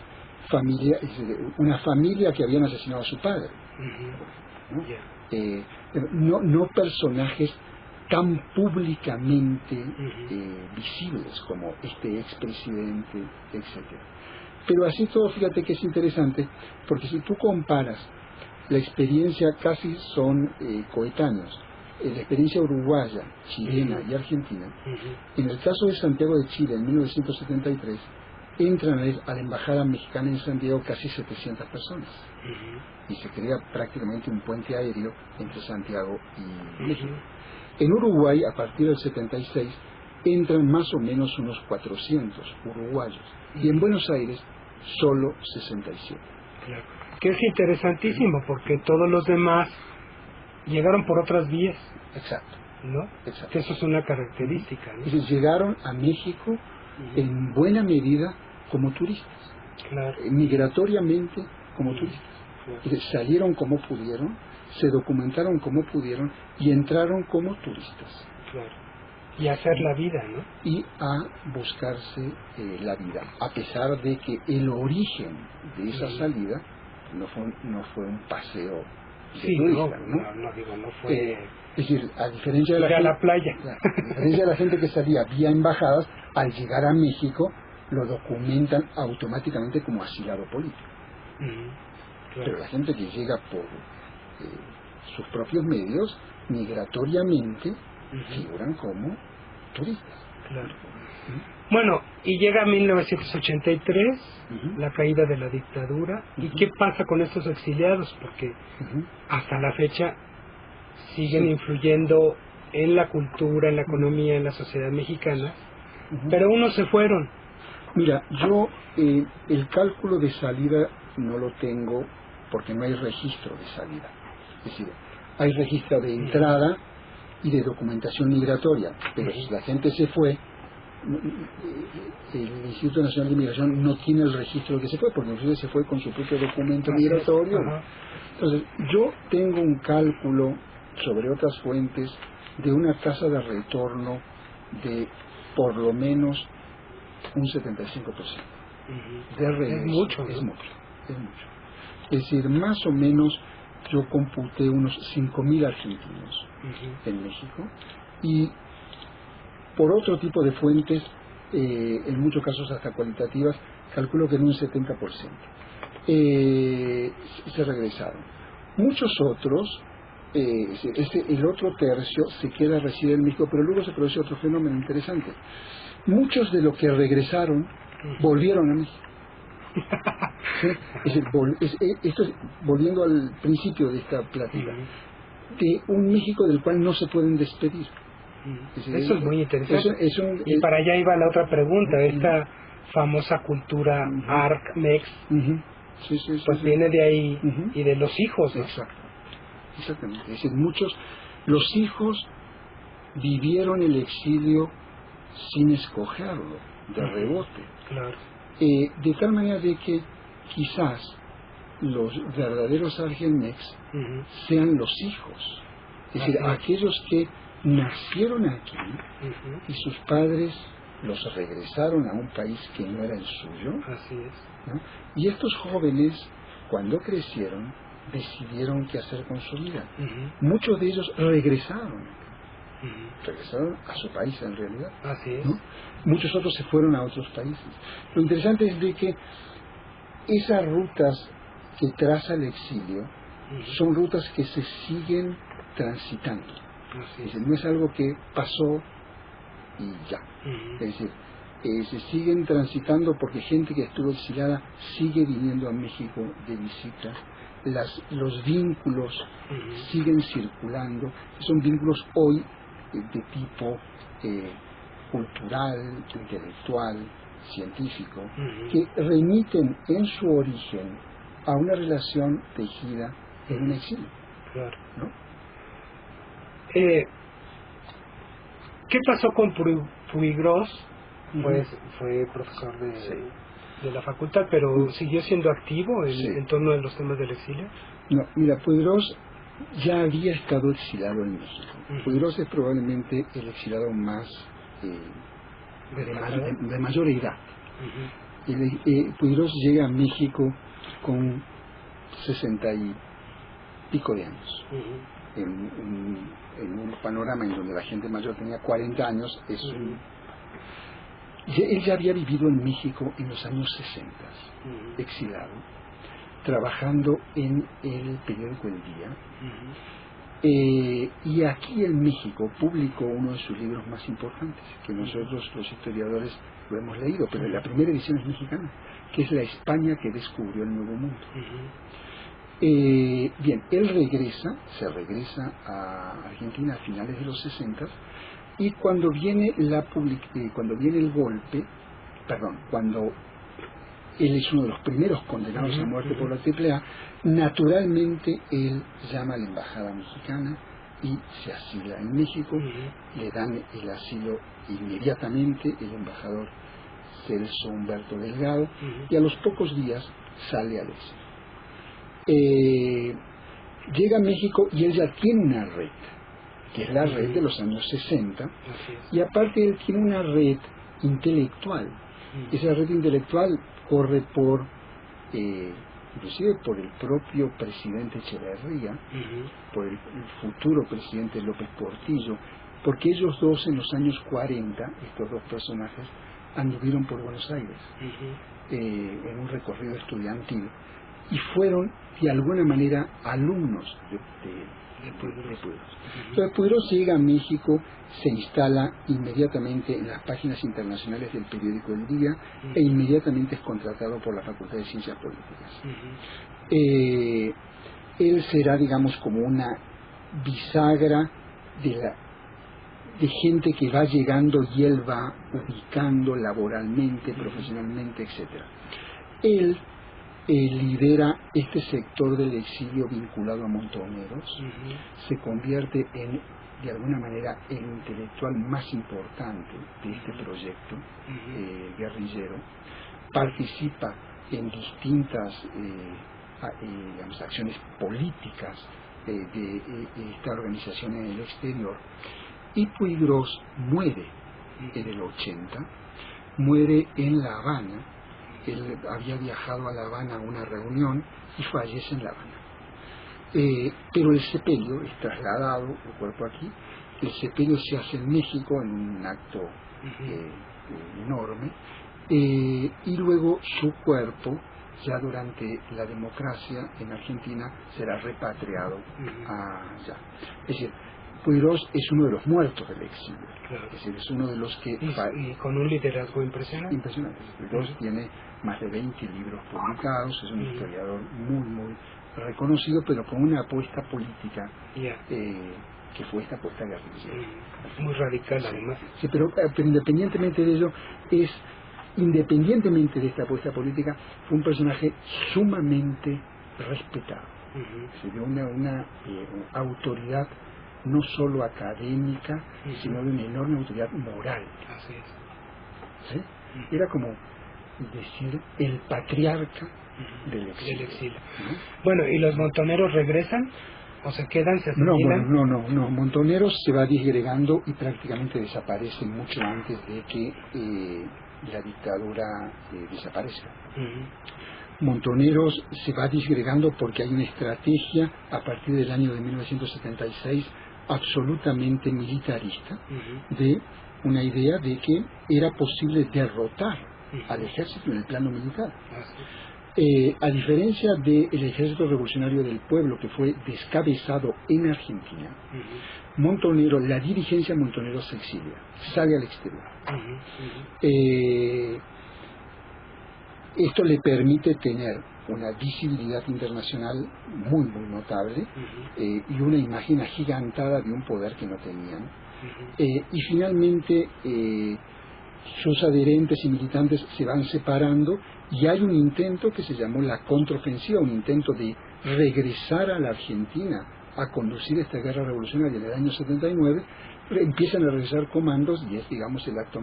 una familia que habían asesinado a su padre, no personajes tan públicamente visibles como este expresidente, etcétera. Pero así todo, fíjate que es interesante, porque si tú comparas la experiencia, casi son coetáneos, la experiencia uruguaya, chilena y argentina. En el caso de Santiago de Chile, en 1973, entran a la embajada mexicana en Santiago casi 700 personas, y se crea prácticamente un puente aéreo entre Santiago y México. En Uruguay, a partir del 76, entran más o menos unos 400 uruguayos, y en Buenos Aires solo 67. Claro. Que es interesantísimo, porque todos los demás llegaron por otras vías. Exacto. ¿No? Exacto. Que eso es una característica, ¿no? Ellos llegaron a México en buena medida como turistas, migratoriamente como turistas. Salieron como pudieron, se documentaron como pudieron y entraron como turistas. Claro. Y a hacer la vida, ¿no? Y a buscarse la vida, a pesar de que el origen de esa salida no fue un paseo de turista, no fue... es decir, a diferencia de la playa. A diferencia de la gente que salía vía embajadas, al llegar a México lo documentan automáticamente como asilado político. Pero la gente que llega por sus propios medios, migratoriamente, figuran como turistas. Claro. Bueno, y llega 1983, la caída de la dictadura, ¿y qué pasa con estos exiliados? Porque hasta la fecha siguen influyendo en la cultura, en la economía, en la sociedad mexicana, pero unos se fueron. Mira, yo el cálculo de salida no lo tengo porque no hay registro de salida. Es decir, hay registro de entrada y de documentación migratoria, pero si la gente se fue, el Instituto Nacional de Inmigración no tiene el registro de que se fue, porque inclusive se fue con su propio documento migratorio. Entonces, yo tengo un cálculo sobre otras fuentes de una tasa de retorno de por lo menos un 75% de regreso. Es mucho, ¿no? Es mucho. Es decir, más o menos yo computé unos 5.000 argentinos en México, y por otro tipo de fuentes, en muchos casos hasta cualitativas, calculo que en un 70% se regresaron. Muchos otros, el otro tercio se queda, reside en México, pero luego se produce otro fenómeno interesante. Muchos de los que regresaron volvieron a México. ¿Sí? Esto es, volviendo al principio de esta plática, de un México del cual no se pueden despedir. Eso es muy interesante. Y para allá iba la otra pregunta, esta famosa cultura ARC-MEX, pues viene de ahí y de los hijos, ¿no? Exactamente. Es decir, los hijos vivieron el exilio sin escogerlo, de rebote. Claro. De tal manera de que quizás los verdaderos Argelmex sean los hijos, es decir, aquellos que nacieron aquí y sus padres los regresaron a un país que no era el suyo. Así es. ¿No? Y estos jóvenes, cuando crecieron, decidieron qué hacer con su vida. Muchos de ellos regresaron a su país en realidad. Así es. ¿No? Muchos otros se fueron a otros países. Lo interesante es de que esas rutas que traza el exilio son rutas que se siguen transitando. Es decir, no es algo que pasó y ya. Es decir, se siguen transitando porque gente que estuvo exiliada sigue viniendo a México de visita. Los vínculos siguen circulando. Son vínculos hoy de tipo cultural, intelectual, científico, que remiten en su origen a una relación tejida en un exilio. Claro. ¿No? ¿Qué pasó con Puigros? Pues fue profesor de la facultad, pero ¿siguió siendo activo en torno a los temas del exilio? No, mira, Puigros ya había estado exilado en México. Puigros es probablemente el exilado más de mayor edad. Puigros llega a México con 60 y pico de años. En un panorama en donde la gente mayor tenía 40 años, él ya había vivido en México en los años 60, exilado, trabajando en el periódico El Día, y aquí en México publicó uno de sus libros más importantes, que nosotros los historiadores lo hemos leído, pero la primera edición es mexicana, que es La España que descubrió el Nuevo Mundo. Bien, él se regresa a Argentina a finales de los 60, y cuando viene el golpe, cuando él es uno de los primeros condenados a muerte por la AAA, naturalmente él llama a la embajada mexicana y se asila en México, le dan el asilo inmediatamente el embajador Celso Humberto Delgado, y a los pocos días sale al exilio. Llega a México y él ya tiene una red, que es la red de los años 60, y aparte él tiene una red intelectual. Esa red intelectual corre inclusive por el propio presidente Echeverría, por el futuro presidente López Portillo, porque ellos dos en los años 40, estos dos personajes, anduvieron por Buenos Aires en un recorrido estudiantil y fueron de alguna manera alumnos de Puigros. Entonces Puigros llega a México, se instala inmediatamente en las páginas internacionales del periódico El Día e inmediatamente es contratado por la Facultad de Ciencias Políticas. Él será, digamos, como una bisagra de gente que va llegando y él va ubicando laboralmente, profesionalmente, etc. Él lidera este sector del exilio vinculado a Montoneros, se convierte de alguna manera el intelectual más importante de este proyecto guerrillero, participa en distintas acciones políticas de esta organización en el exterior, y Puigros muere en el 80, muere en La Habana. Él había viajado a La Habana a una reunión y fallece en La Habana. Pero el sepelio es trasladado, el cuerpo aquí, el sepelio se hace en México en un acto enorme, y luego su cuerpo, ya durante la democracia en Argentina, será repatriado allá. Es decir, Puigros es uno de los muertos del exilio. Claro. Es decir, es uno de los que... Y con un liderazgo impresionante. Impresionante. Puigros tiene más de 20 libros publicados, es un historiador muy, muy reconocido, pero con una apuesta política que fue esta apuesta guerrillera. Muy radical, además. Sí, pero independientemente de ello, independientemente de esta apuesta política, fue un personaje sumamente respetado. De una autoridad no solo académica, sino de una enorme autoridad moral. Así es. ¿Sí? Era como decir el patriarca del exilio. Bueno, ¿y los montoneros regresan? ¿O se quedan, se asimilan? No. Montoneros se va disgregando y prácticamente desaparece mucho antes de que la dictadura desaparezca. Montoneros se va disgregando porque hay una estrategia a partir del año de 1976 absolutamente militarista, de una idea de que era posible derrotar al ejército en el plano militar. A diferencia del Ejército Revolucionario del Pueblo, que fue descabezado en Argentina, Montonero, la dirigencia Montonero se exilia, sale al exterior. Esto le permite tener una visibilidad internacional muy, muy notable, y una imagen agigantada de un poder que no tenían. Y finalmente sus adherentes y militantes se van separando, y hay un intento que se llamó la contraofensiva, un intento de regresar a la Argentina a conducir esta guerra revolucionaria en el año 79. Empiezan a regresar comandos, y es, digamos, el acto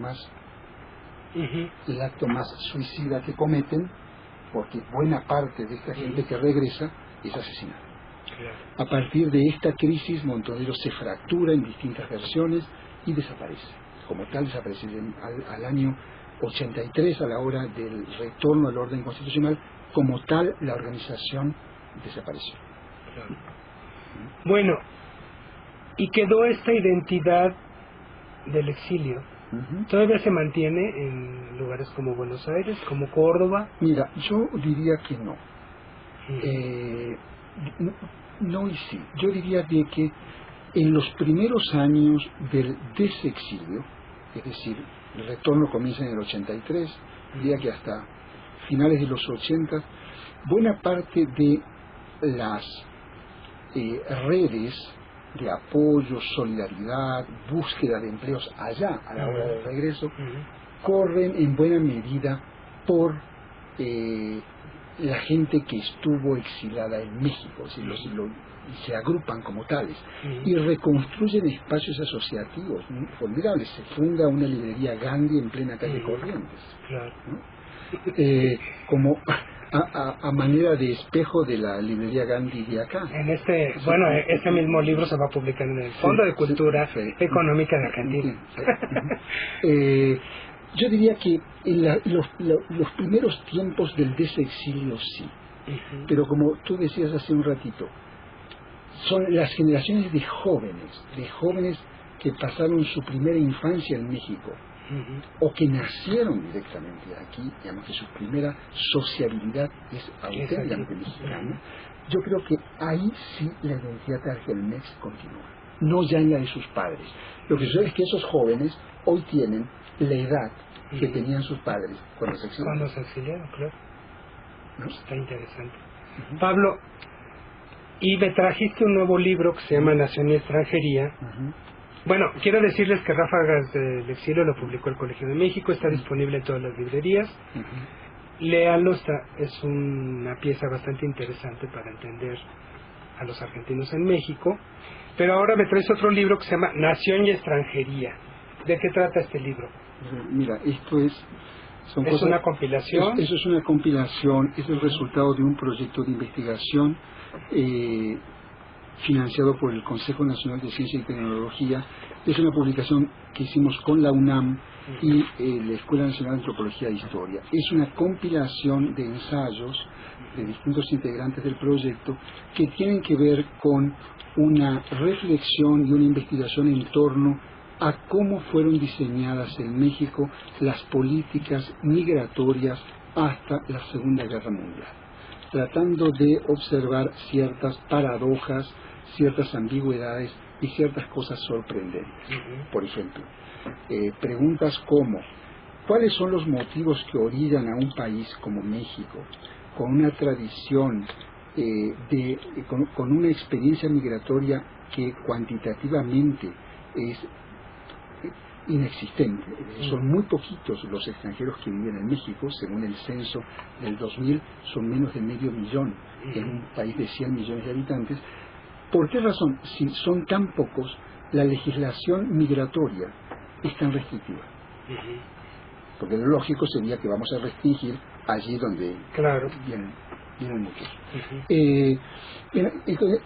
más suicida que cometen, porque buena parte de esta gente que regresa es asesinada. A partir de esta crisis, Montonero se fractura en distintas versiones y desaparece. Como tal, desaparece al año 83, a la hora del retorno al orden constitucional. Como tal, la organización desapareció. Bueno, y quedó esta identidad del exilio. ¿Todavía se mantiene en lugares como Buenos Aires, como Córdoba? Mira, yo diría que no. No y sí. Yo diría de que en los primeros años del desexilio, es decir, el retorno comienza en el 83, diría que hasta finales de los 80, buena parte de las redes de apoyo, solidaridad, búsqueda de empleos allá a la hora del regreso, corren en buena medida por la gente que estuvo exilada en México, y se agrupan como tales, y reconstruyen espacios asociativos muy formidables. Se funda una librería Gandhi en plena calle Corrientes, ¿no? Como a manera de espejo de la librería Gandhi de acá. Este mismo libro se va a publicar en el Fondo de Cultura Económica de Argentina. Yo diría que en los primeros tiempos del desexilio sí, pero como tú decías hace un ratito, son las generaciones de jóvenes que pasaron su primera infancia en México, o que nacieron directamente aquí, digamos que su primera sociabilidad es auténticamente mexicana. Yo creo que ahí sí la identidad targelmex continúa, no ya en la de sus padres. Lo que sucede es que esos jóvenes hoy tienen la edad que tenían sus padres cuando se exiliaron. Claro. ¿No? Está interesante. Pablo, y me trajiste un nuevo libro que se llama Nación y Extranjería. Bueno, quiero decirles que Ráfagas del Exilio lo publicó el Colegio de México, está disponible en todas las librerías. Léanlo, es una pieza bastante interesante para entender a los argentinos en México. Pero ahora me traes otro libro que se llama Nación y Extranjería. ¿De qué trata este libro? Mira, esto es una compilación. Eso es una compilación, es el resultado de un proyecto de investigación financiado por el Consejo Nacional de Ciencia y Tecnología. Es una publicación que hicimos con la UNAM y la Escuela Nacional de Antropología e Historia. Es una compilación de ensayos de distintos integrantes del proyecto que tienen que ver con una reflexión y una investigación en torno a cómo fueron diseñadas en México las políticas migratorias hasta la Segunda Guerra Mundial, tratando de observar ciertas paradojas, ciertas ambigüedades y ciertas cosas sorprendentes. Por ejemplo, preguntas como ¿cuáles son los motivos que orillan a un país como México, con una tradición, con una experiencia migratoria que cuantitativamente es inexistente? Son muy poquitos los extranjeros que viven en México. Según el censo del 2000 son menos de 500,000 en un país de 100 millones de habitantes. ¿Por qué razón, si son tan pocos, la legislación migratoria es tan restrictiva? Porque lo lógico sería que vamos a restringir allí donde vienen muchos. Entonces,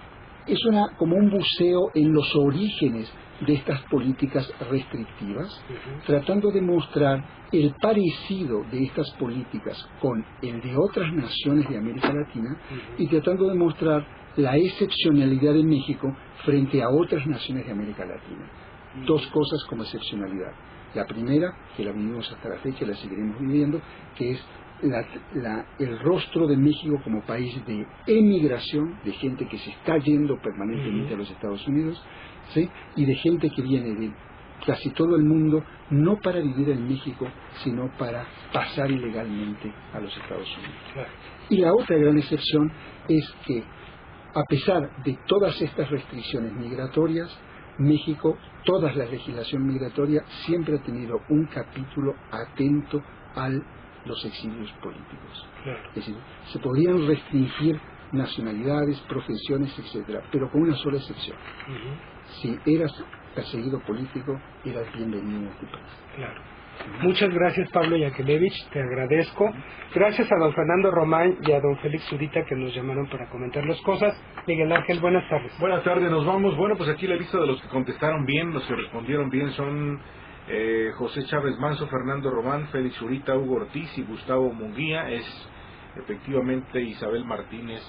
es como un buceo en los orígenes de estas políticas restrictivas, tratando de mostrar el parecido de estas políticas con el de otras naciones de América Latina y tratando de mostrar la excepcionalidad de México frente a otras naciones de América Latina. Dos cosas como excepcionalidad. La primera, que la vivimos hasta la fecha y la seguiremos viviendo, que es el rostro de México como país de emigración, de gente que se está yendo permanentemente a los Estados Unidos, ¿sí? Y de gente que viene de casi todo el mundo, no para vivir en México, sino para pasar ilegalmente a los Estados Unidos. Y la otra gran excepción es que, a pesar de todas estas restricciones migratorias, México, toda la legislación migratoria, siempre ha tenido un capítulo atento a los exilios políticos. Es decir, se podían restringir nacionalidades, profesiones, etcétera, pero con una sola excepción. Si eras perseguido político, eras bienvenido a este país. Muchas gracias, Pablo Yankelevich, te agradezco. Gracias a don Fernando Román y a don Félix Zurita, que nos llamaron para comentar las cosas. Miguel Ángel, buenas tardes. Buenas tardes, nos vamos. Bueno, pues aquí la lista de los que contestaron bien, los que respondieron bien son José Chávez Manso, Fernando Román, Félix Zurita, Hugo Ortiz y Gustavo Munguía. Es efectivamente Isabel Martínez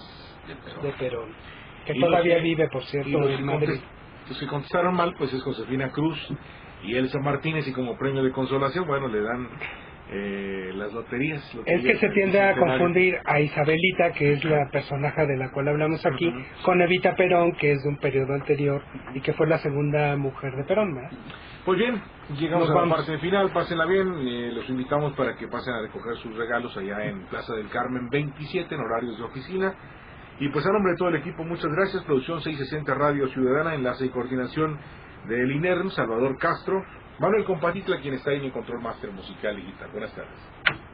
de Perón, que todavía vive, por cierto, en Madrid. Los que contestaron mal, pues es Josefina Cruz y Elsa Martínez, y como premio de consolación, bueno, le dan las loterías. Es que se tiende a confundir a Isabelita, que es la personaje de la cual hablamos aquí, con Evita Perón, que es de un periodo anterior y que fue la segunda mujer de Perón, ¿verdad? Pues bien, llegamos a la parte final, pásenla bien, los invitamos para que pasen a recoger sus regalos allá en Plaza del Carmen 27, en horarios de oficina. Y pues a nombre de todo el equipo, muchas gracias. Producción 660 Radio Ciudadana, enlace y coordinación del INERM, Salvador Castro, Manuel Compatitla, quien está ahí en el control máster musical y guitarra. Buenas tardes.